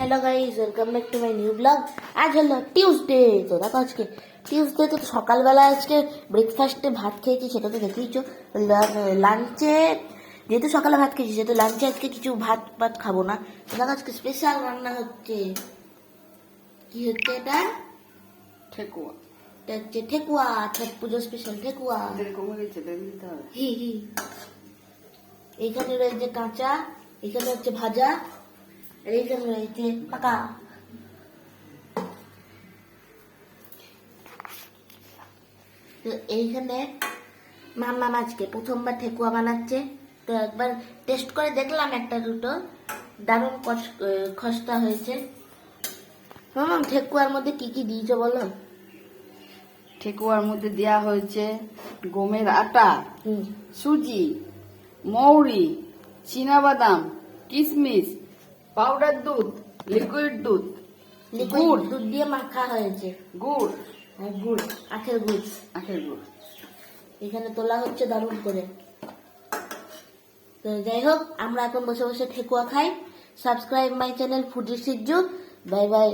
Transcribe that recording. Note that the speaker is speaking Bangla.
Hello guys, welcome back to my new blog. আজ হলো টিউসডে। তো দেখো আজকে টিউসডে, তো সকালবেলা আজকে ব্রেকফাস্টে ভাত খেয়েছি, সেটা তো দেখেইছো। লাঞ্চে যেহেতু সকালে ভাত খেয়েছি, সেহেতু লাঞ্চে আজকে কিছু ভাত খাবো না। তো দেখো আজকে স্পেশাল রান্না হচ্ছে। কি হচ্ছে এটা? ঠেকুয়া। এটা হচ্ছে ঠেকুয়া, ছট পুজো স্পেশাল ঠেকুয়া। হি হি। এইখানে রয়েছে কাঁচা, এখানে হচ্ছে ভাজা, আর এইখানে রয়েছে পাকা। তো এইখানে মাম্মা আজকে প্রথমবার ঠেকুয়া বানাচ্ছে। তো একবার টেস্ট করে দেখলাম, একটা দুটো দারুণ খস্তা হয়েছে। মামা, ঠেকুয়ার মধ্যে কি কি দিয়েছো বলো? ঠেকুয়ার মধ্যে দেয়া হয়েছে গমের আটা, হুম। সুজি, মৌরি, চীনাবাদাম, কিশমিশ, পাউডার দুধ, লিকুইড দুধ, লিকুইড গুড়, দুধ দিয়ে মাখা হয়েছে। গুড়, আর গুড়, আখের গুড় আখের গুড়। এখানে তোলা হচ্ছে দারুণ করে। তো যাই হোক, আমরা এখন বসে বসে ঠেকুয়া খাই। Subscribe my channel foodie Sijju. Bye by.